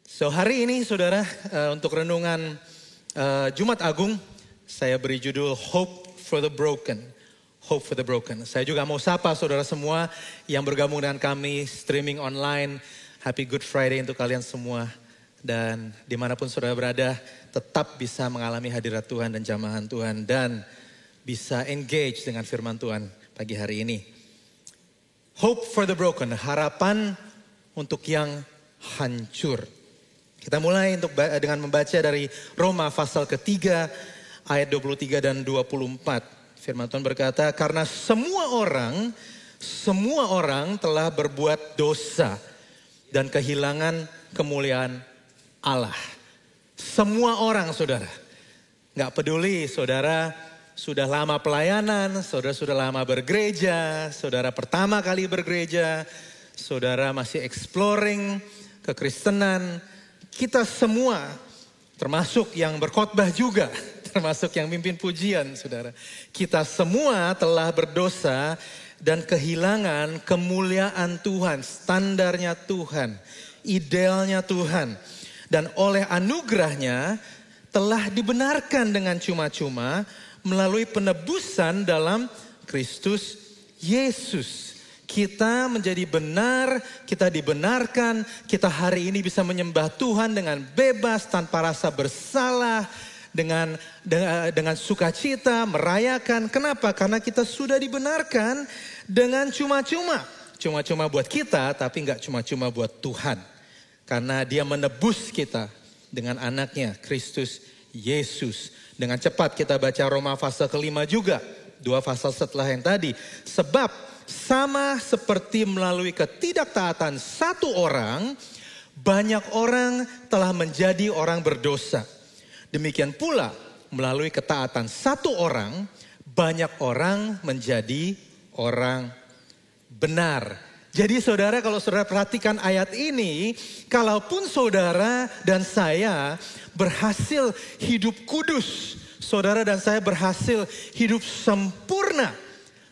So hari ini saudara untuk renungan Jumat Agung saya beri judul Hope for the Broken. Hope for the Broken. Saya juga mau sapa saudara semua yang bergabung dengan kami streaming online. Happy Good Friday untuk kalian semua. Dan dimanapun saudara berada tetap bisa mengalami hadirat Tuhan dan jamahan Tuhan. Dan bisa engage dengan firman Tuhan pagi hari ini. Hope for the broken. Harapan untuk yang hancur. Kita mulai dengan membaca dari Roma pasal ketiga ayat 23 dan 24. Firman Tuhan berkata, karena semua orang telah berbuat dosa dan kehilangan kemuliaan Allah. Semua orang saudara. Gak peduli saudara sudah lama pelayanan, saudara sudah lama bergereja, saudara pertama kali bergereja, saudara masih exploring kekristenan. Kita semua, termasuk yang berkhotbah juga, termasuk yang mimpin pujian, saudara. Kita semua telah berdosa dan kehilangan kemuliaan Tuhan, standarnya Tuhan, idealnya Tuhan. Dan oleh anugerahnya telah dibenarkan dengan cuma-cuma melalui penebusan dalam Kristus Yesus. Kita menjadi benar, kita dibenarkan, kita hari ini bisa menyembah Tuhan dengan bebas tanpa rasa bersalah, dengan sukacita, merayakan. Kenapa? Karena kita sudah dibenarkan dengan cuma-cuma. Cuma-cuma buat kita, tapi enggak cuma-cuma buat Tuhan. Karena Dia menebus kita dengan anaknya, Kristus Yesus. Dengan cepat kita baca Roma pasal kelima juga. 2 pasal setelah yang tadi. Sebab sama seperti melalui ketidaktaatan satu orang, banyak orang telah menjadi orang berdosa. Demikian pula melalui ketaatan satu orang, banyak orang menjadi orang benar. Jadi saudara, kalau saudara perhatikan ayat ini, kalaupun saudara dan saya berhasil hidup kudus, saudara dan saya berhasil hidup sempurna,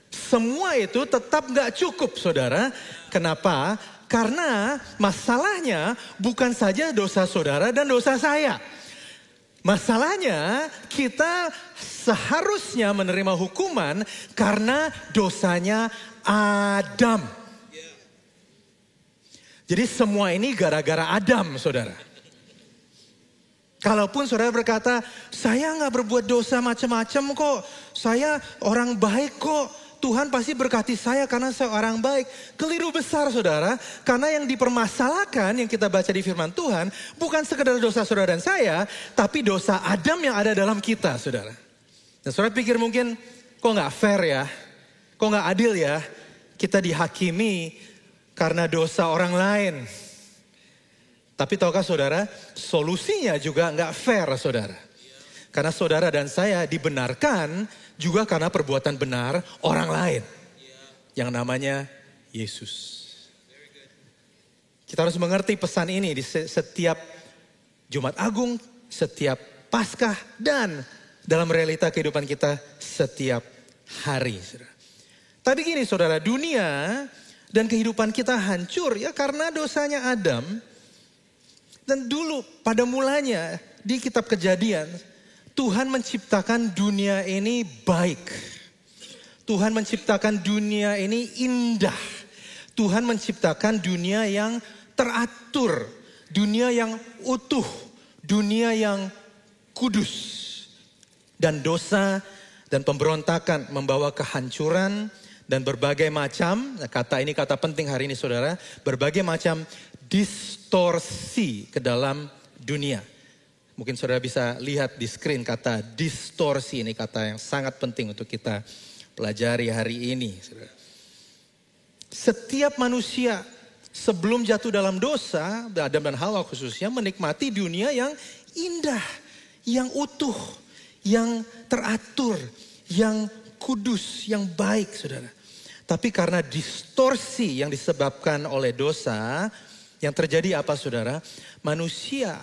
semua itu tetap gak cukup saudara. Kenapa? Karena masalahnya bukan saja dosa saudara dan dosa saya. Masalahnya kita seharusnya menerima hukuman karena dosanya Adam. Jadi semua ini gara-gara Adam saudara. Kalaupun saudara berkata, saya gak berbuat dosa macam-macam kok. Saya orang baik kok. Tuhan pasti berkati saya karena saya orang baik. Keliru besar saudara. Karena yang dipermasalahkan yang kita baca di firman Tuhan. Bukan sekedar dosa saudara dan saya. Tapi dosa Adam yang ada dalam kita saudara. Dan saudara pikir mungkin kok gak fair ya. Kok gak adil ya. Kita dihakimi karena dosa orang lain. Tapi tahukah saudara. Solusinya juga gak fair saudara. Karena saudara dan saya dibenarkan juga karena perbuatan benar orang lain. Yang namanya Yesus. Kita harus mengerti pesan ini di setiap Jumat Agung, setiap Paskah, dan dalam realita kehidupan kita setiap hari. Tapi gini saudara, dunia dan kehidupan kita hancur ya karena dosanya Adam. Dan dulu pada mulanya di kitab Kejadian, Tuhan menciptakan dunia ini baik. Tuhan menciptakan dunia ini indah. Tuhan menciptakan dunia yang teratur. Dunia yang utuh. Dunia yang kudus. Dan dosa dan pemberontakan membawa kehancuran dan berbagai macam, kata ini kata penting hari ini saudara, berbagai macam distorsi ke dalam dunia. Mungkin saudara bisa lihat di screen kata distorsi, ini kata yang sangat penting untuk kita pelajari hari ini. Saudara. Setiap manusia sebelum jatuh dalam dosa, Adam dan Hawa khususnya menikmati dunia yang indah, yang utuh, yang teratur, yang kudus, yang baik saudara. Tapi karena distorsi yang disebabkan oleh dosa, yang terjadi apa saudara? Manusia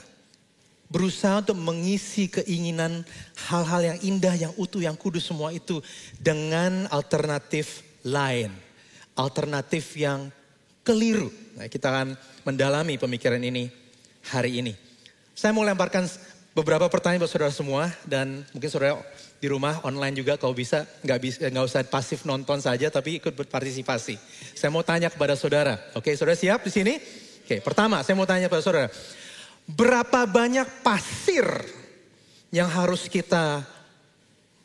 berusaha untuk mengisi keinginan hal-hal yang indah, yang utuh, yang kudus semua itu dengan alternatif lain. Alternatif yang keliru. Nah, kita akan mendalami pemikiran ini hari ini. Saya mau lemparkan beberapa pertanyaan buat saudara semua dan mungkin saudara di rumah online juga kalau bisa nggak usah pasif nonton saja tapi ikut berpartisipasi. Saya mau tanya kepada saudara. Oke, saudara siap di sini? Oke, pertama saya mau tanya kepada saudara. Berapa banyak pasir yang harus kita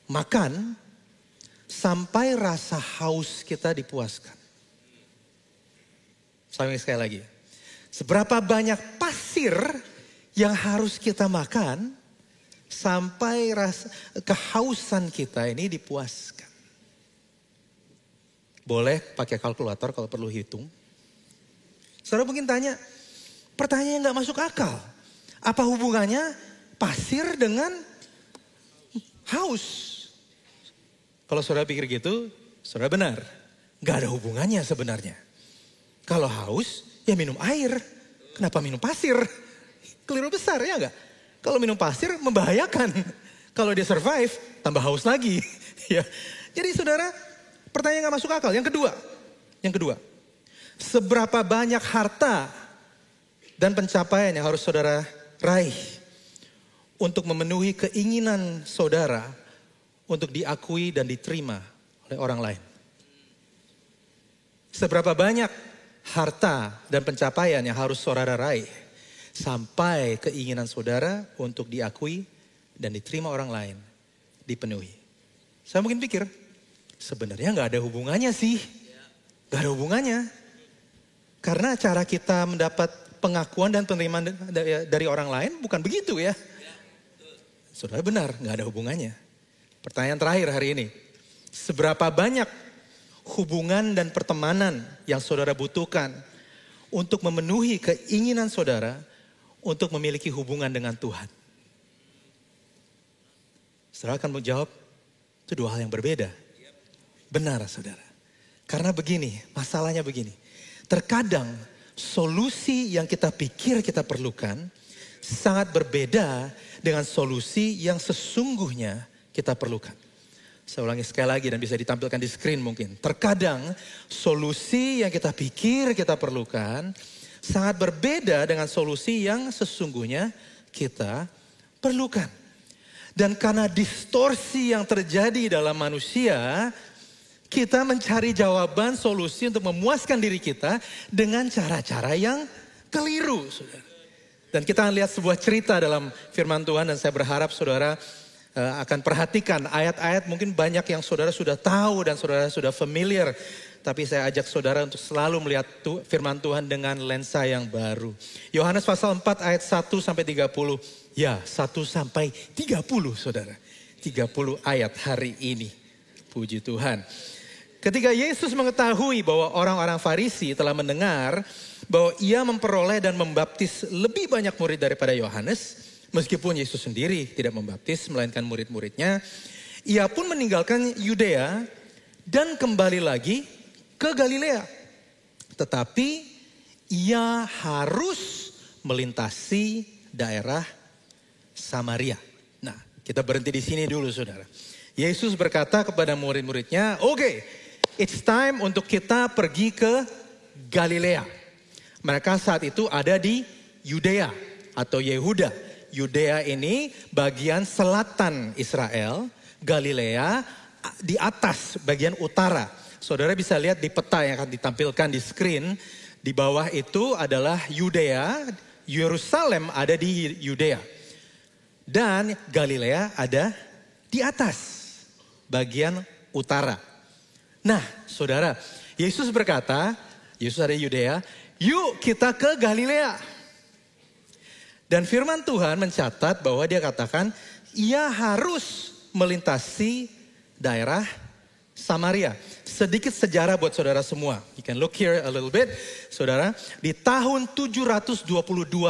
makan sampai rasa haus kita dipuaskan? Saya sekali lagi. Seberapa banyak pasir yang harus kita makan sampai rasa kehausan kita ini dipuaskan? Boleh pakai kalkulator kalau perlu hitung. Saudara mungkin tanya, pertanyaan yang gak masuk akal. Apa hubungannya pasir dengan haus? Kalau saudara pikir gitu, saudara benar. Gak ada hubungannya sebenarnya. Kalau haus, ya minum air. Kenapa minum pasir? Keliru besar ya enggak? Kalau minum pasir membahayakan. Kalau dia survive, tambah haus lagi. Ya. Jadi saudara, pertanyaan gak masuk akal. Yang kedua. Seberapa banyak harta dan pencapaian yang harus saudara raih untuk memenuhi keinginan saudara untuk diakui dan diterima oleh orang lain? Seberapa banyak harta dan pencapaian yang harus saudara raih sampai keinginan saudara untuk diakui dan diterima orang lain dipenuhi? Saya mungkin pikir, sebenarnya gak ada hubungannya sih. Gak ada hubungannya. Karena cara kita mendapat pengakuan dan penerimaan dari orang lain bukan begitu ya. Saudara benar, gak ada hubungannya. Pertanyaan terakhir hari ini. Seberapa banyak hubungan dan pertemanan yang saudara butuhkan untuk memenuhi keinginan saudara untuk memiliki hubungan dengan Tuhan? Saudara akan menjawab, itu dua hal yang berbeda. Benar saudara. Karena begini, masalahnya begini. Terkadang solusi yang kita pikir kita perlukan sangat berbeda dengan solusi yang sesungguhnya kita perlukan. Saya ulangi sekali lagi dan bisa ditampilkan di screen mungkin. Terkadang solusi yang kita pikir kita perlukan sangat berbeda dengan solusi yang sesungguhnya kita perlukan. Dan karena distorsi yang terjadi dalam manusia, kita mencari jawaban solusi untuk memuaskan diri kita dengan cara-cara yang keliru. Saudara. Dan kita lihat sebuah cerita dalam firman Tuhan dan saya berharap saudara akan perhatikan ayat-ayat mungkin banyak yang saudara sudah tahu dan saudara sudah familiar. Tapi saya ajak saudara untuk selalu melihat firman Tuhan dengan lensa yang baru. Yohanes pasal 4 ayat 1 sampai 30. Ya 1 sampai 30 saudara. 30 ayat hari ini. Puji Tuhan. Ketika Yesus mengetahui bahwa orang-orang Farisi telah mendengar bahwa ia memperoleh dan membaptis lebih banyak murid daripada Yohanes. Meskipun Yesus sendiri tidak membaptis melainkan murid-muridnya. Ia pun meninggalkan Yudea dan kembali lagi ke Galilea. Tetapi ia harus melintasi daerah Samaria. Nah, kita berhenti di sini dulu saudara. Yesus berkata kepada murid-muridnya, "Oke, it's time untuk kita pergi ke Galilea." Mereka saat itu ada di Yudea atau Yehuda. Yudea ini bagian selatan Israel, Galilea di atas bagian utara. Saudara bisa lihat di peta yang akan ditampilkan di screen. Di bawah itu adalah Yudea, Yerusalem ada di Yudea. Dan Galilea ada di atas bagian utara. Nah saudara, Yesus berkata, Yesus ada di Yudea, yuk kita ke Galilea. Dan firman Tuhan mencatat bahwa dia katakan, ia harus melintasi daerah Samaria. Sedikit sejarah buat saudara semua. You can look here a little bit. Saudara, di tahun 722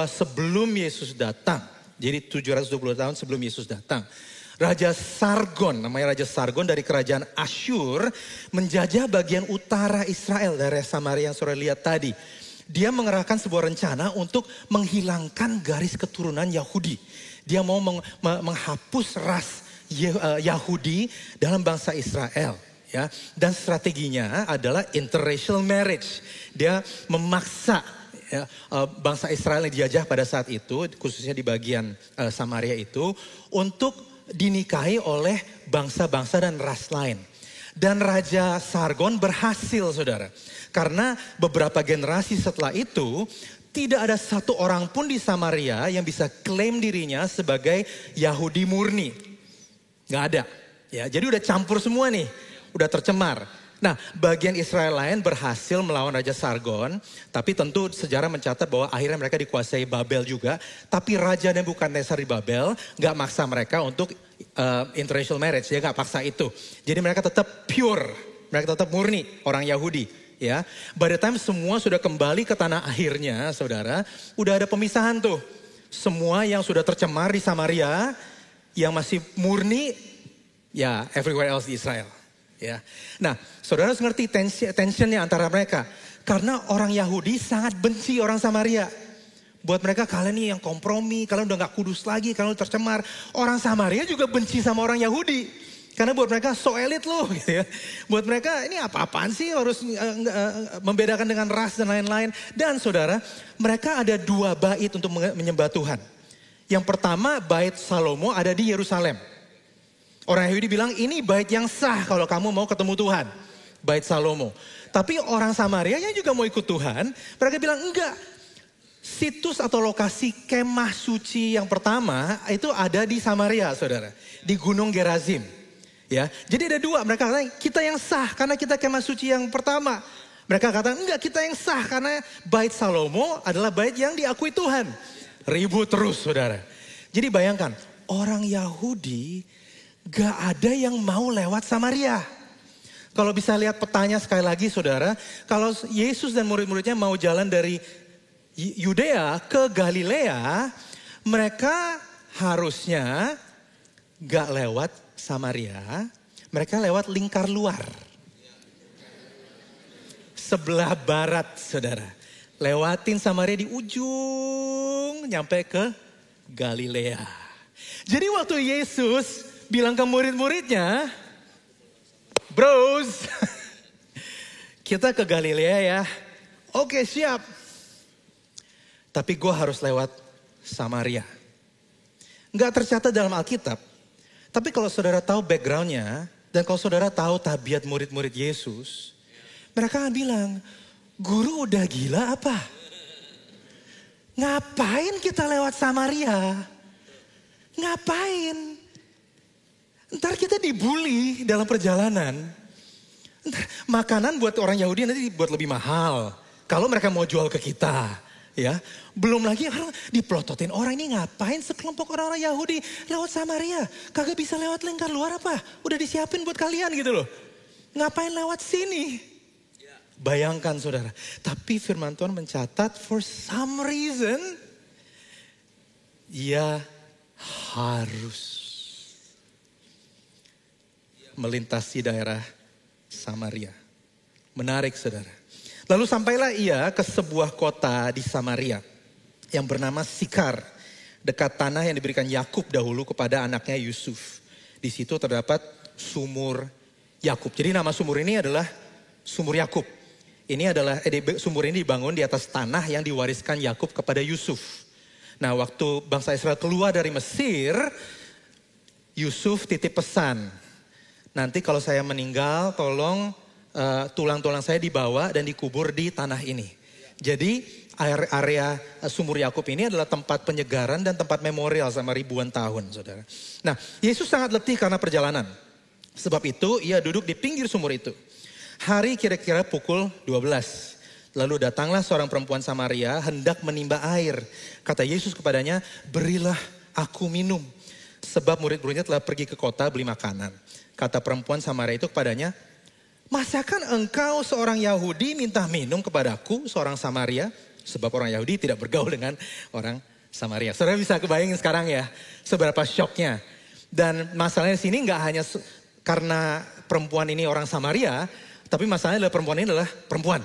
sebelum Yesus datang. Jadi 720 tahun sebelum Yesus datang. Raja Sargon, namanya Raja Sargon dari kerajaan Asyur. Menjajah bagian utara Israel, daerah Samaria yang saudara lihat tadi. Dia mengerahkan sebuah rencana untuk menghilangkan garis keturunan Yahudi. Dia mau menghapus ras Yahudi dalam bangsa Israel. Ya, dan strateginya adalah interracial marriage. Dia memaksa Ya, bangsa Israel yang dijajah pada saat itu, khususnya di bagian Samaria itu, untuk dinikahi oleh bangsa-bangsa dan ras lain. Dan Raja Sargon berhasil, saudara. Karena beberapa generasi setelah itu, tidak ada satu orang pun di Samaria yang bisa klaim dirinya sebagai Yahudi murni. Gak ada. Ya, jadi udah campur semua nih, udah tercemar. Nah, bagian Israel lain berhasil melawan Raja Sargon, tapi tentu sejarah mencatat bahwa akhirnya mereka dikuasai Babel juga. Tapi Raja Nebukadnezar di Babel gak maksa mereka untuk interracial marriage, dia gak paksa itu. Jadi mereka tetap pure, mereka tetap murni orang Yahudi. Ya, by the time semua sudah kembali ke tanah akhirnya, saudara, udah ada pemisahan tuh. Semua yang sudah tercemar di Samaria, yang masih murni, ya everywhere else di Israel. Ya, nah, saudara harus ngerti tensionnya antara mereka. Karena orang Yahudi sangat benci orang Samaria. Buat mereka, kalian nih yang kompromi, kalian udah gak kudus lagi, kalian udah tercemar. Orang Samaria juga benci sama orang Yahudi. Karena buat mereka so elit loh gitu ya. Buat mereka ini apa-apaan sih harus membedakan dengan ras dan lain-lain. Dan saudara, mereka ada 2 bait untuk menyembah Tuhan. Yang pertama, bait Salomo ada di Yerusalem. Orang Yahudi bilang ini bait yang sah kalau kamu mau ketemu Tuhan. Bait Salomo. Tapi orang Samaria yang juga mau ikut Tuhan, mereka bilang enggak. Situs atau lokasi kemah suci yang pertama itu ada di Samaria, saudara. Di Gunung Gerazim. Ya, jadi ada 2, mereka katakan kita yang sah karena kita kemah suci yang pertama. Mereka katakan enggak, kita yang sah karena bait Salomo adalah bait yang diakui Tuhan. Ribut terus, saudara. Jadi bayangkan, orang Yahudi gak ada yang mau lewat Samaria. Kalau bisa lihat petanya sekali lagi, saudara. Kalau Yesus dan murid-muridnya mau jalan dari Yudea ke Galilea, mereka harusnya gak lewat Samaria. Mereka lewat lingkar luar. Sebelah barat, saudara. Lewatin Samaria di ujung, nyampe ke Galilea. Jadi waktu Yesus bilang ke murid-muridnya, bros, kita ke Galilea ya. Oke, siap. Tapi gue harus lewat Samaria. Nggak tercatat dalam Alkitab. Tapi kalau saudara tahu backgroundnya, dan kalau saudara tahu tabiat murid-murid Yesus, mereka akan bilang, guru udah gila apa? Ngapain kita lewat Samaria? Ngapain? Ntar kita dibully dalam perjalanan. Ntar makanan buat orang Yahudi nanti dibuat lebih mahal. Kalau mereka mau jual ke kita. Ya, belum lagi orang dipelototin orang ini ngapain sekelompok orang-orang Yahudi lewat Samaria. Kagak bisa lewat lingkar luar apa? Udah disiapin buat kalian gitu loh. Ngapain lewat sini? Bayangkan saudara. Tapi firman Tuhan mencatat for some reason. Ia harus melintasi daerah Samaria. Menarik saudara. Lalu sampailah ia ke sebuah kota di Samaria yang bernama Sikar. Dekat tanah yang diberikan Yakub dahulu kepada anaknya Yusuf. Di situ terdapat sumur Yakub. Jadi nama sumur ini adalah sumur Yakub. Ini adalah sumur ini dibangun di atas tanah yang diwariskan Yakub kepada Yusuf. Nah, waktu bangsa Israel keluar dari Mesir, Yusuf titip pesan. Nanti kalau saya meninggal, tolong tulang-tulang saya dibawa dan dikubur di tanah ini. Jadi area sumur Yakub ini adalah tempat penyegaran dan tempat memorial sama ribuan tahun, saudara. Nah, Yesus sangat letih karena perjalanan. Sebab itu ia duduk di pinggir sumur itu. Hari kira-kira pukul 12. Lalu datanglah seorang perempuan Samaria hendak menimba air. Kata Yesus kepadanya, berilah aku minum. Sebab murid-muridnya telah pergi ke kota beli makanan. Kata perempuan Samaria itu kepadanya, masakan engkau seorang Yahudi minta minum kepadaku seorang Samaria? Sebab orang Yahudi tidak bergaul dengan orang Samaria. Saudara bisa kebayangin sekarang ya, seberapa syoknya. Dan masalahnya di sini nggak hanya karena perempuan ini orang Samaria, tapi masalahnya adalah perempuan ini adalah perempuan.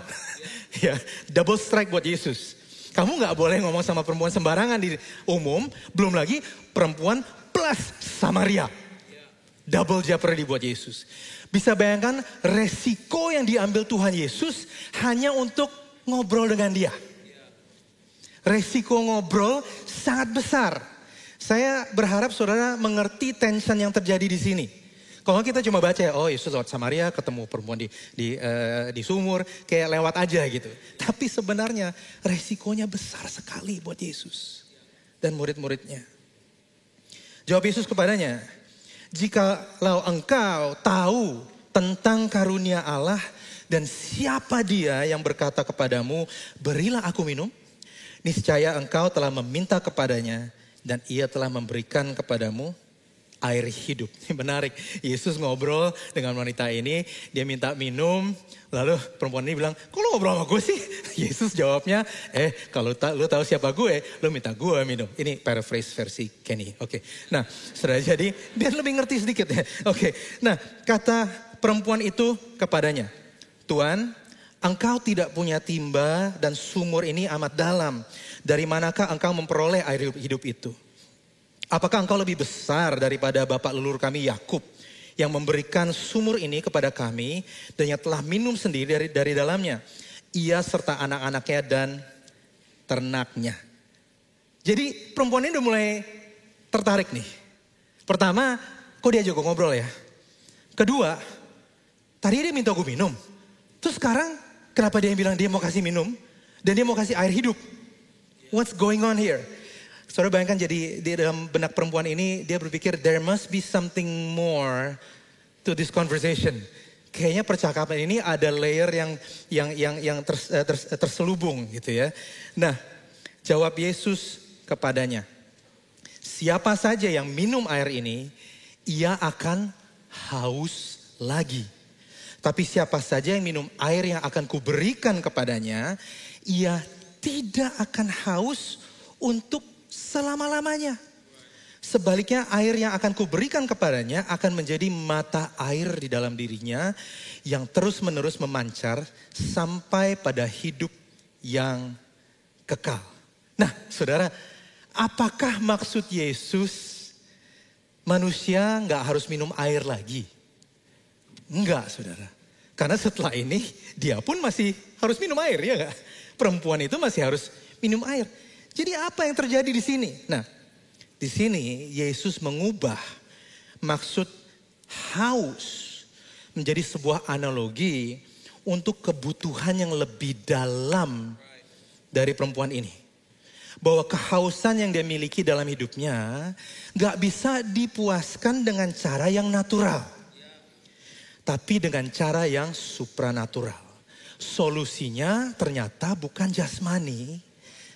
Ya, double strike buat Yesus. Kamu nggak boleh ngomong sama perempuan sembarangan di umum, belum lagi perempuan plus Samaria. Double jeopardy buat Yesus. Bisa bayangkan resiko yang diambil Tuhan Yesus hanya untuk ngobrol dengan dia. Resiko ngobrol sangat besar. Saya berharap saudara mengerti tension yang terjadi di sini. Kalau kita cuma baca, oh Yesus lewat Samaria ketemu perempuan di sumur, kayak lewat aja gitu. Tapi sebenarnya resikonya besar sekali buat Yesus dan murid-muridnya. Jawab Yesus kepadanya, jikalau engkau tahu tentang karunia Allah dan siapa dia yang berkata kepadamu, berilah aku minum, niscaya engkau telah meminta kepadanya dan ia telah memberikan kepadamu air hidup. Ini menarik. Yesus ngobrol dengan wanita ini. Dia minta minum. Lalu perempuan ini bilang, kok lu ngobrol sama gue sih? Yesus jawabnya, kalau lu tahu siapa gue, lu minta gue minum. Ini paraphrase versi Kenny. Oke. Nah, sudah jadi biar lebih ngerti sedikit ya. Oke. Nah, kata perempuan itu kepadanya, Tuan, engkau tidak punya timba dan sumur ini amat dalam. Dari manakah engkau memperoleh air hidup itu? Apakah engkau lebih besar daripada bapak leluhur kami Yakub yang memberikan sumur ini kepada kami dan yang telah minum sendiri dari dalamnya, ia serta anak-anaknya dan ternaknya. Jadi perempuan ini udah mulai tertarik nih. Pertama, kok dia jago ngobrol ya? Kedua, tadi dia minta gue minum. Terus sekarang kenapa dia bilang dia mau kasih minum dan dia mau kasih air hidup? What's going on here? Saudara bayangkan jadi di dalam benak perempuan ini dia berpikir there must be something more to this conversation. Kayaknya percakapan ini ada layer yang terselubung gitu ya. Nah, jawab Yesus kepadanya, siapa saja yang minum air ini, ia akan haus lagi. Tapi siapa saja yang minum air yang akan kuberikan kepadanya, ia tidak akan haus untuk selama-lamanya. Sebaliknya air yang akan kuberikan kepadanya akan menjadi mata air di dalam dirinya yang terus-menerus memancar sampai pada hidup yang kekal. Nah, saudara, apakah maksud Yesus manusia nggak harus minum air lagi? Enggak, saudara. Karena setelah ini dia pun masih harus minum air, ya nggak? Perempuan itu masih harus minum air. Jadi apa yang terjadi di sini? Nah, di sini Yesus mengubah maksud haus menjadi sebuah analogi untuk kebutuhan yang lebih dalam dari perempuan ini. Bahwa kehausan yang dia miliki dalam hidupnya gak bisa dipuaskan dengan cara yang natural. Tapi dengan cara yang supranatural. Solusinya ternyata bukan jasmani,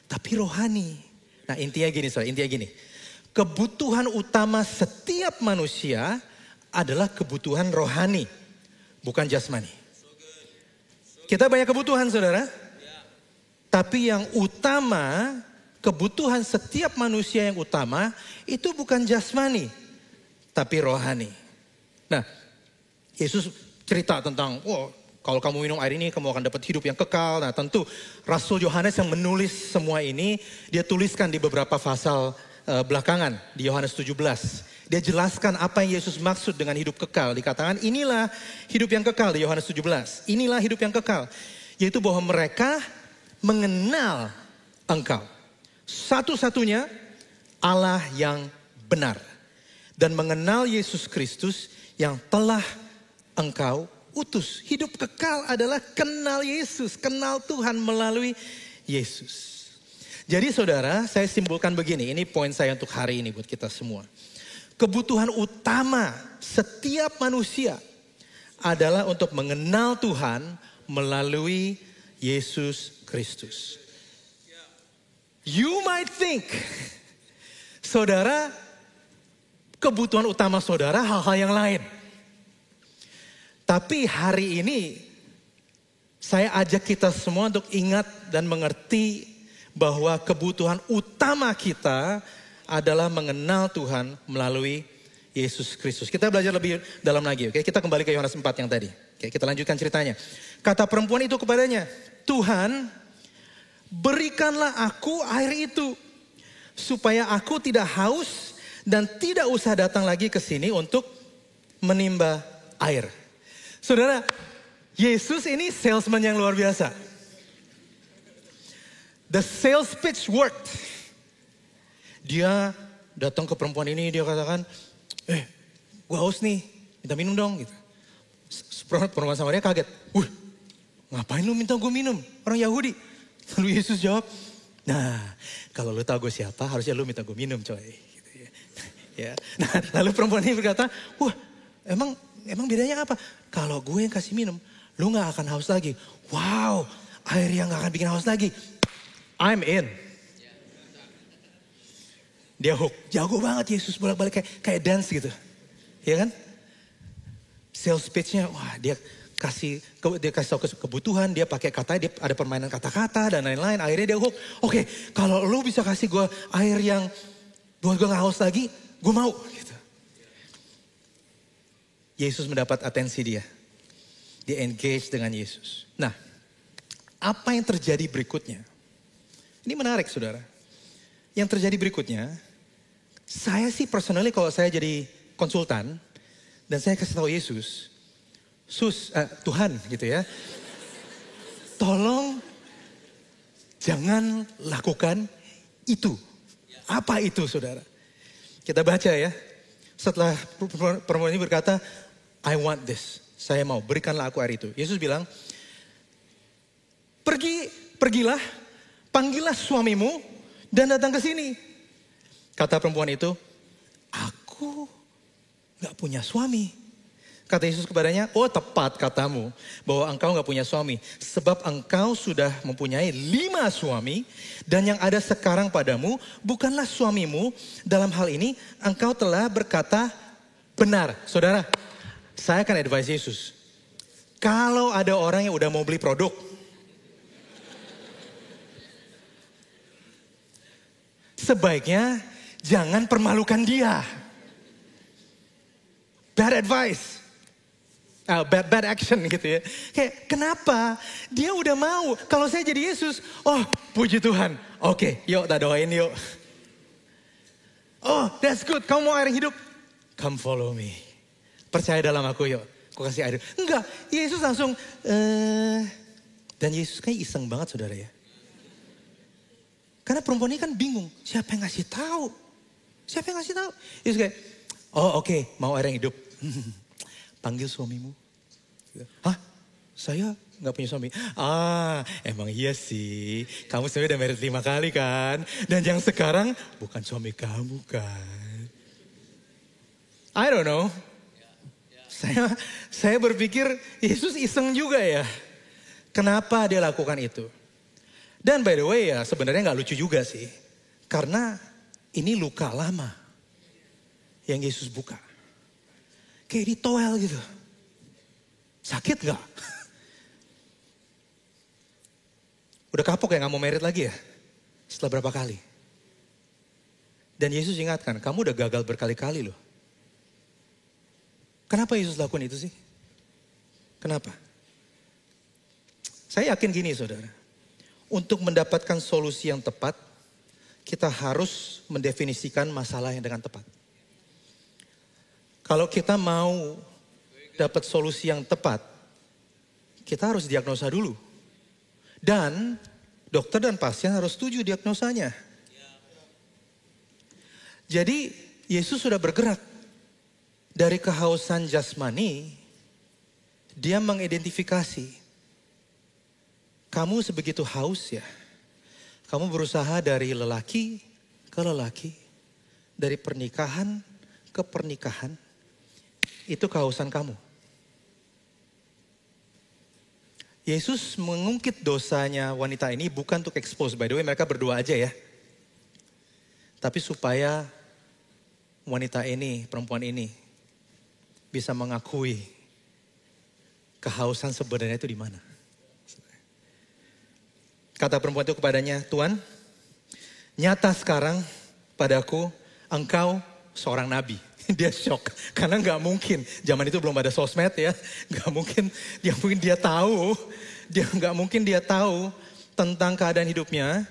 tapi rohani. Nah intinya gini, saudara, intinya gini. Kebutuhan utama setiap manusia adalah kebutuhan rohani, bukan jasmani. Kita banyak kebutuhan, saudara. Tapi yang utama, kebutuhan setiap manusia yang utama itu bukan jasmani, tapi rohani. Nah, Yesus cerita tentang, kalau kamu minum air ini kamu akan dapat hidup yang kekal. Nah tentu Rasul Yohanes yang menulis semua ini, dia tuliskan di beberapa pasal belakangan di Yohanes 17. Dia jelaskan apa yang Yesus maksud dengan hidup kekal. Dikatakan inilah hidup yang kekal di Yohanes 17. Inilah hidup yang kekal. Yaitu bahwa mereka mengenal engkau. Satu-satunya Allah yang benar. Dan mengenal Yesus Kristus yang telah engkau utus. Hidup kekal adalah kenal Yesus, kenal Tuhan melalui Yesus. Jadi saudara, saya simpulkan begini, ini poin saya untuk hari ini buat kita semua. Kebutuhan utama setiap manusia adalah untuk mengenal Tuhan melalui Yesus Kristus. You might think, saudara, kebutuhan utama saudara hal-hal yang lain. Tapi hari ini saya ajak kita semua untuk ingat dan mengerti bahwa kebutuhan utama kita adalah mengenal Tuhan melalui Yesus Kristus. Kita belajar lebih dalam lagi, oke? Kita kembali ke Yohanes 4 yang tadi. Oke, kita lanjutkan ceritanya. Kata perempuan itu kepadanya, Tuhan, berikanlah aku air itu supaya aku tidak haus dan tidak usah datang lagi ke sini untuk menimba air. Saudara, Yesus ini salesman yang luar biasa. The sales pitch worked. Dia datang ke perempuan ini, dia katakan, gue haus nih, minta minum dong. Gitu. Perempuan Samaria kaget. Ngapain lu minta gue minum? Orang Yahudi. Lalu Yesus jawab, nah kalau lu tahu gue siapa, harusnya lu minta gue minum coy. Gitu ya. Nah, lalu perempuan ini berkata, emang bedanya apa? Kalau gue yang kasih minum, lu gak akan haus lagi. Wow, air yang gak akan bikin haus lagi. I'm in. Dia hook, jago banget Yesus bolak-balik kayak dance gitu. Ya kan? Sales pitch-nya, wah dia kasih tahu kebutuhan, dia pakai kata, dia ada permainan kata-kata dan lain-lain. Akhirnya dia hook, oke, kalau lu bisa kasih gue air yang buat gue gak haus lagi, gue mau. Gitu. Yesus mendapat atensi dia. Dia engage dengan Yesus. Nah, apa yang terjadi berikutnya? Ini menarik saudara. Yang terjadi berikutnya, saya sih personally kalau saya jadi konsultan, dan saya kasih tahu Yesus, Tuhan gitu ya. Tolong jangan lakukan itu. Apa itu saudara? Kita baca ya. Setelah perempuan ini berkata, I want this. Saya mau, berikanlah aku air itu. Yesus bilang, pergilah, panggillah suamimu dan datang ke sini. Kata perempuan itu, aku gak punya suami. Kata Yesus kepadanya, tepat katamu bahwa engkau gak punya suami. Sebab engkau sudah mempunyai 5 suami dan yang ada sekarang padamu bukanlah suamimu. Dalam hal ini engkau telah berkata benar. Saudara, saya akan advise Yesus. Kalau ada orang yang udah mau beli produk, sebaiknya jangan permalukan dia. Bad advice. Bad action gitu ya. Kayak kenapa? Dia udah mau. Kalau saya jadi Yesus, puji Tuhan. Oke, yuk kita doain yuk. That's good. Kamu mau air yang hidup? Come follow me. Percaya dalam aku yuk. Aku kasih air. Enggak, Yesus langsung. Dan Yesus kayak iseng banget saudara ya. Karena perempuan ini kan bingung. Siapa yang ngasih tahu? Siapa yang ngasih tahu? Yesus kayak, oke, mau air yang hidup. Panggil suamimu. Hah? Saya gak punya suami. Emang iya sih. Kamu sebenarnya udah married 5 kali kan. Dan yang sekarang bukan suami kamu kan. I don't know. Saya berpikir Yesus iseng juga ya. Kenapa dia lakukan itu? Dan by the way ya sebenarnya gak lucu juga sih. Karena ini luka lama yang Yesus buka. Kayak ditoel gitu. Sakit gak? Udah kapok ya gak mau merit lagi ya? Setelah berapa kali? Dan Yesus ingatkan, kamu udah gagal berkali-kali loh. Kenapa Yesus lakukan itu sih? Kenapa? Saya yakin gini saudara. Untuk mendapatkan solusi yang tepat, kita harus mendefinisikan masalah yang dengan tepat. Kalau kita mau dapat solusi yang tepat, kita harus diagnosa dulu. Dan dokter dan pasien harus setuju diagnosanya. Jadi Yesus sudah bergerak. Dari kehausan jasmani, dia mengidentifikasi. Kamu sebegitu haus ya. Kamu berusaha dari lelaki ke lelaki. Dari pernikahan ke pernikahan. Itu kehausan kamu. Yesus mengungkit dosanya wanita ini bukan untuk expose. By the way mereka berdua aja ya. Tapi supaya wanita ini, perempuan ini bisa mengakui kehausan sebenarnya itu di mana. Kata perempuan itu kepadanya, Tuhan, nyata sekarang padaku engkau seorang nabi. Dia shock karena nggak mungkin zaman itu belum ada sosmed ya, nggak mungkin dia tahu tentang keadaan hidupnya.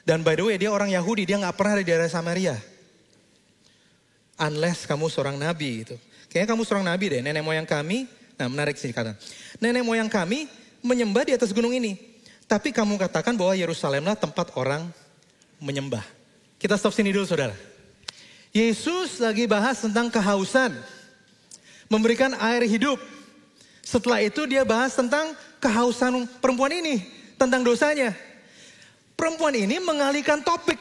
Dan by the way dia orang Yahudi, dia nggak pernah ada di daerah Samaria. Unless kamu seorang nabi gitu. Kayaknya kamu seorang nabi deh, nenek moyang kami. Nah menarik sih kata. Nenek moyang kami menyembah di atas gunung ini. Tapi kamu katakan bahwa Yerusalemlah tempat orang menyembah. Kita stop sini dulu saudara. Yesus lagi bahas tentang kehausan. Memberikan air hidup. Setelah itu dia bahas tentang kehausan perempuan ini. Tentang dosanya. Perempuan ini mengalihkan topik.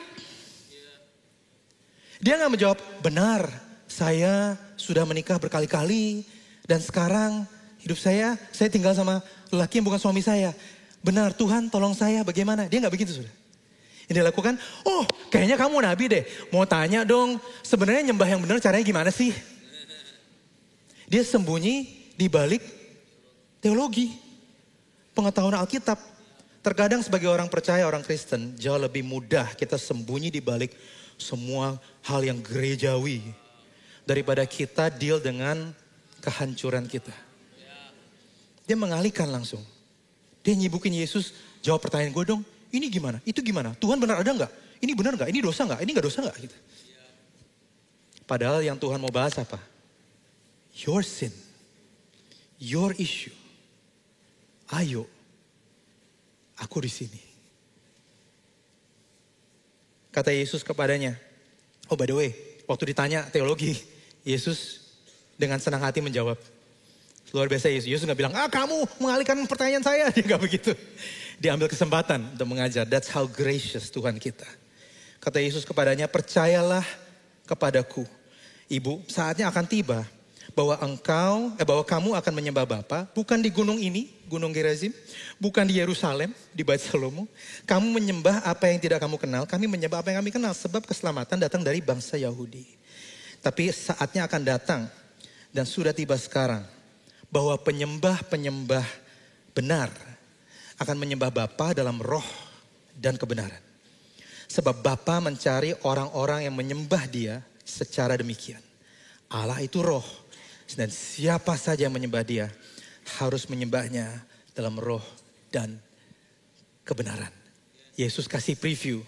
Dia gak menjawab, benar saya sudah menikah berkali-kali. Dan sekarang hidup saya tinggal sama lelaki yang bukan suami saya. Benar Tuhan tolong saya bagaimana? Dia gak begitu sudah. Yang dia lakukan, oh kayaknya kamu nabi deh. Mau tanya dong, sebenarnya nyembah yang benar caranya gimana sih? Dia sembunyi di balik teologi, pengetahuan Alkitab. Terkadang sebagai orang percaya, orang Kristen, jauh lebih mudah kita sembunyi di balik semua hal yang gerejawi. Daripada kita deal dengan kehancuran kita. Dia mengalihkan langsung. Dia nyibukin Yesus, jawab pertanyaan gue dong, ini gimana, itu gimana, Tuhan benar ada gak? Ini benar gak, ini dosa gak, ini gak dosa gak? Gitu. Padahal yang Tuhan mau bahas apa? Your sin, your issue. Ayo, aku di sini. Kata Yesus kepadanya, oh by the way, waktu ditanya teologi, Yesus dengan senang hati menjawab. Luar biasa Yesus. Yesus gak bilang, kamu mengalihkan pertanyaan saya. Dia gak begitu. Dia ambil kesempatan untuk mengajar. That's how gracious Tuhan kita. Kata Yesus kepadanya, percayalah kepadaku. Ibu, saatnya akan tiba bahwa kamu akan menyembah Bapa. Bukan di gunung ini, Gunung Gerizim. Bukan di Yerusalem, di Bait Salomo. Kamu menyembah apa yang tidak kamu kenal. Kami menyembah apa yang kami kenal. Sebab keselamatan datang dari bangsa Yahudi. Tapi saatnya akan datang. Dan sudah tiba sekarang. Bahwa penyembah-penyembah benar akan menyembah Bapa dalam roh dan kebenaran. Sebab Bapa mencari orang-orang yang menyembah Dia secara demikian. Allah itu roh. Dan siapa saja yang menyembah Dia harus menyembahnya dalam roh dan kebenaran. Yesus kasih preview.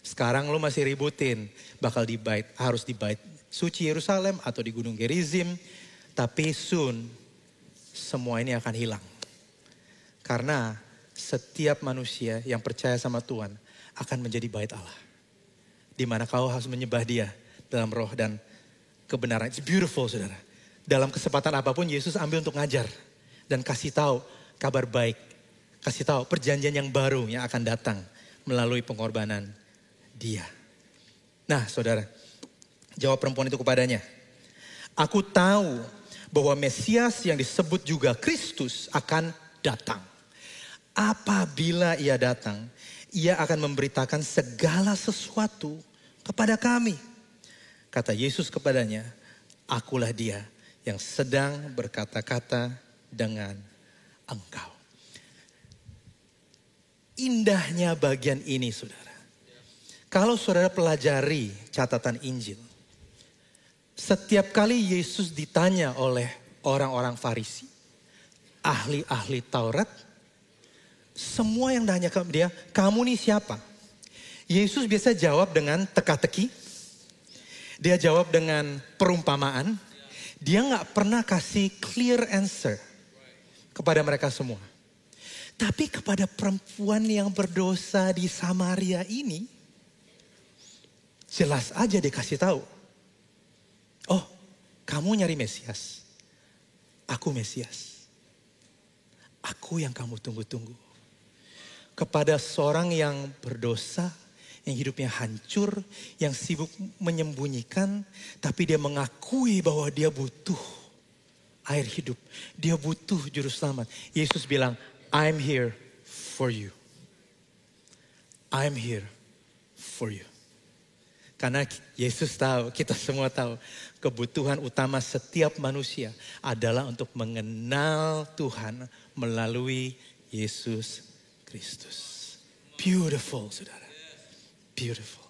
Sekarang lo masih ributin bakal harus di bait suci Yerusalem atau di Gunung Gerizim. Tapi soon semua ini akan hilang. Karena setiap manusia yang percaya sama Tuhan akan menjadi bait Allah. Di mana kau harus menyembah Dia dalam roh dan kebenaran. It's beautiful saudara. Dalam kesempatan apapun Yesus ambil untuk ngajar. Dan kasih tahu kabar baik. Kasih tahu perjanjian yang baru yang akan datang melalui pengorbanan Dia. Nah saudara, jawab perempuan itu kepadanya. Aku tahu bahwa Mesias yang disebut juga Kristus akan datang. Apabila Ia datang, Ia akan memberitakan segala sesuatu kepada kami. Kata Yesus kepadanya, akulah Dia yang sedang berkata-kata dengan engkau. Indahnya bagian ini saudara. Kalau saudara pelajari catatan Injil. Setiap kali Yesus ditanya oleh orang-orang Farisi. Ahli-ahli Taurat. Semua yang tanya ke dia, kamu nih siapa? Yesus biasa jawab dengan teka-teki. Dia jawab dengan perumpamaan. Dia gak pernah kasih clear answer kepada mereka semua. Tapi kepada perempuan yang berdosa di Samaria ini, jelas aja dia kasih tahu. Oh, kamu nyari Mesias. Aku Mesias. Aku yang kamu tunggu-tunggu. Kepada seorang yang berdosa, yang hidupnya hancur, yang sibuk menyembunyikan, tapi dia mengakui bahwa dia butuh air hidup. Dia butuh juru selamat. Yesus bilang, I'm here for you. I'm here for you. Karena Yesus tahu, kita semua tahu, kebutuhan utama setiap manusia adalah untuk mengenal Tuhan melalui Yesus Kristus. Beautiful, saudara. Beautiful.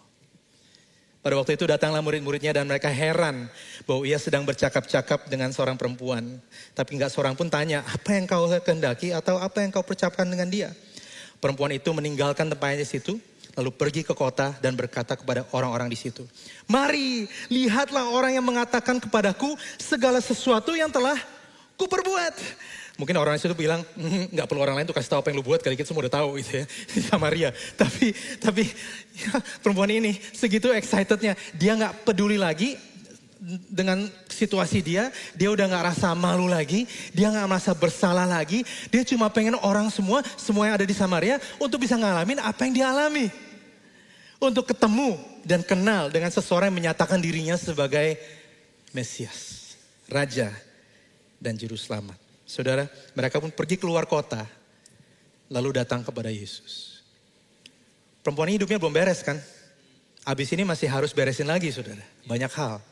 Pada waktu itu datanglah murid-muridnya dan mereka heran bahwa ia sedang bercakap-cakap dengan seorang perempuan. Tapi enggak seorang pun tanya, apa yang kau kehendaki atau apa yang kau percapkan dengan dia? Perempuan itu meninggalkan tempatnya di situ, lalu pergi ke kota dan berkata kepada orang-orang di situ. Mari, lihatlah orang yang mengatakan kepadaku segala sesuatu yang telah kuperbuat. Mungkin orang itu bilang, nggak perlu orang lain tuh kasih tahu apa yang lu buat, kali kita semua udah tahu gitu ya. Samaria. Tapi ya, perempuan ini segitu excitednya, dia nggak peduli lagi dengan situasi dia udah nggak rasa malu lagi, dia nggak merasa bersalah lagi, dia cuma pengen orang semua yang ada di Samaria untuk bisa ngalamin apa yang dia alami. Untuk ketemu dan kenal dengan seseorang yang menyatakan dirinya sebagai Mesias, Raja dan Juru Selamat. Saudara, mereka pun pergi keluar kota, lalu datang kepada Yesus. Perempuan ini hidupnya belum beres kan? Abis ini masih harus beresin lagi saudara, banyak hal.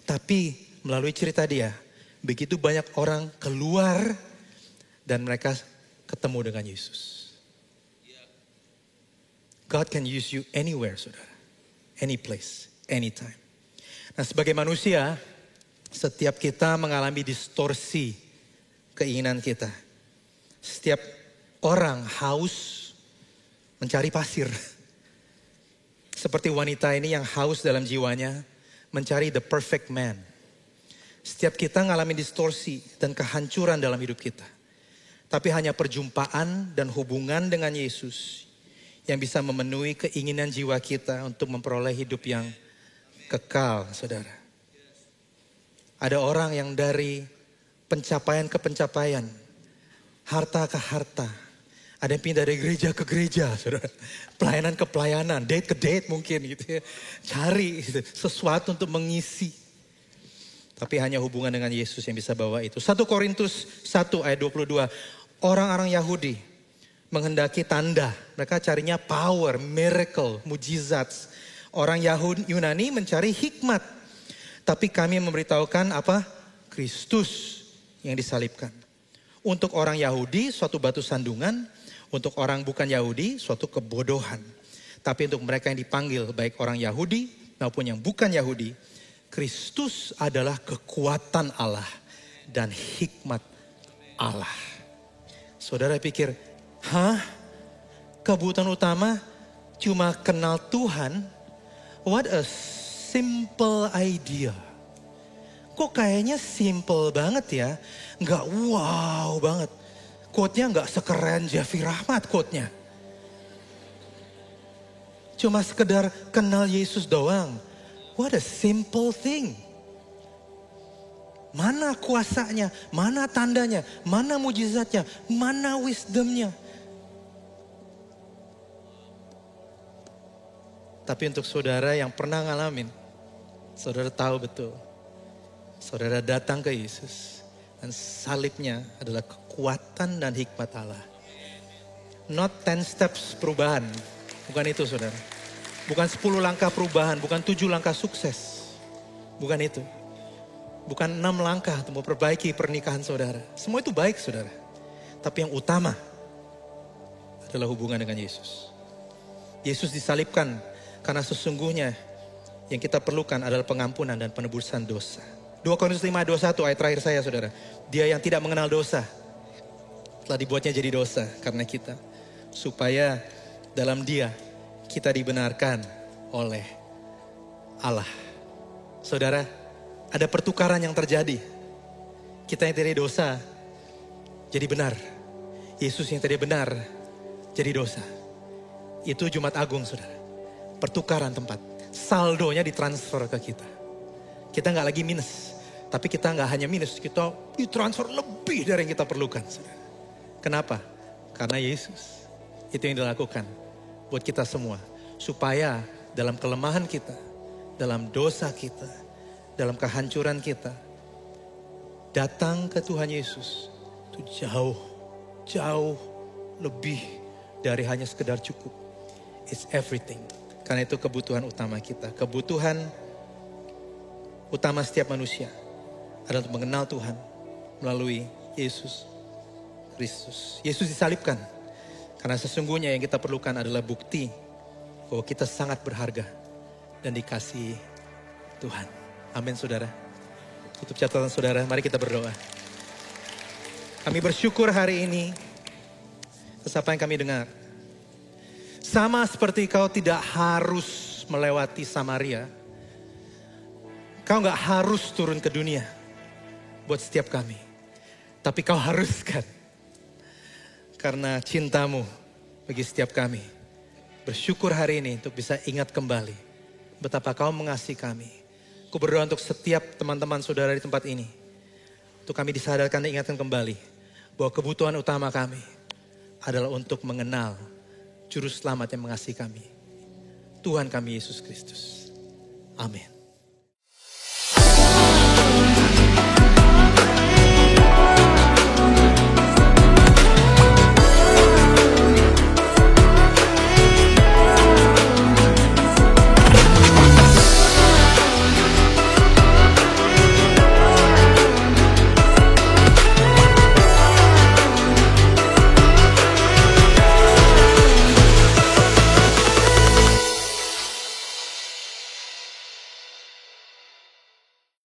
Tapi melalui cerita dia, begitu banyak orang keluar dan mereka ketemu dengan Yesus. God can use you anywhere, saudara. Any place, anytime. Nah, sebagai manusia, setiap kita mengalami distorsi keinginan kita. Setiap orang haus mencari pasir. Seperti wanita ini yang haus dalam jiwanya, mencari the perfect man. Setiap kita ngalamin distorsi dan kehancuran dalam hidup kita. Tapi hanya perjumpaan dan hubungan dengan Yesus yang bisa memenuhi keinginan jiwa kita untuk memperoleh hidup yang kekal, saudara. Ada orang yang dari pencapaian ke pencapaian, harta ke harta. Ada yang pindah dari gereja ke gereja, saudara. Pelayanan ke pelayanan, date ke date mungkin gitu ya. Cari gitu, sesuatu untuk mengisi. Tapi hanya hubungan dengan Yesus yang bisa bawa itu. 1 Korintus 1 ayat 22. Orang-orang Yahudi menghendaki tanda. Mereka carinya power, miracle, mujizat. Orang Yunani mencari hikmat. Tapi kami memberitahukan apa? Kristus yang disalibkan. Untuk orang Yahudi suatu batu sandungan. Untuk orang bukan Yahudi, suatu kebodohan. Tapi untuk mereka yang dipanggil, baik orang Yahudi maupun yang bukan Yahudi, Kristus adalah kekuatan Allah dan hikmat Allah. Saudara pikir, kebutuhan utama cuma kenal Tuhan? What a simple idea. Kok kayaknya simple banget ya? Nggak wow banget. Quote-nya nggak sekeren Jaffi Rahmat quote-nya. Cuma sekedar kenal Yesus doang. What a simple thing. Mana kuasanya, mana tandanya, mana mujizatnya, mana wisdomnya. Tapi untuk saudara yang pernah ngalamin, saudara tahu betul. Saudara datang ke Yesus dan salibnya adalah kekuatan dan hikmat Allah. Not 10 steps perubahan. Bukan itu saudara. Bukan 10 langkah perubahan. Bukan 7 langkah sukses. Bukan itu. Bukan 6 langkah untuk memperbaiki pernikahan saudara. Semua itu baik saudara. Tapi yang utama adalah hubungan dengan Yesus. Yesus disalibkan karena sesungguhnya yang kita perlukan adalah pengampunan dan penebusan dosa. 2 Korintus 5:21 ayat terakhir saya saudara. Dia yang tidak mengenal dosa telah dibuatnya jadi dosa karena kita. Supaya dalam dia kita dibenarkan oleh Allah. Saudara, ada pertukaran yang terjadi. Kita yang tadi dosa jadi benar. Yesus yang tadi benar jadi dosa. Itu Jumat Agung saudara. Pertukaran tempat. Saldonya ditransfer ke kita. Kita gak lagi minus. Tapi kita gak hanya minus. Kita ditransfer lebih dari yang kita perlukan saudara. Kenapa? Karena Yesus. Itu yang dilakukan buat kita semua. Supaya dalam kelemahan kita, dalam dosa kita, dalam kehancuran kita, datang ke Tuhan Yesus itu jauh lebih dari hanya sekedar cukup. It's everything. Karena itu kebutuhan utama kita. Kebutuhan utama setiap manusia adalah untuk mengenal Tuhan melalui Yesus Kristus. Yesus disalibkan. Karena sesungguhnya yang kita perlukan adalah bukti bahwa kita sangat berharga dan dikasihi Tuhan. Amin saudara. Tutup catatan saudara, mari kita berdoa. Kami bersyukur hari ini atas apa yang kami dengar. Sama seperti kau tidak harus melewati Samaria. Kau gak harus turun ke dunia buat setiap kami. Tapi kau haruskan. Karena cintamu bagi setiap kami. Bersyukur hari ini untuk bisa ingat kembali betapa kau mengasihi kami. Aku berdoa untuk setiap teman-teman saudara di tempat ini. Untuk kami disadarkan dan ingatkan kembali bahwa kebutuhan utama kami adalah untuk mengenal Juru Selamat yang mengasihi kami. Tuhan kami Yesus Kristus. Amin.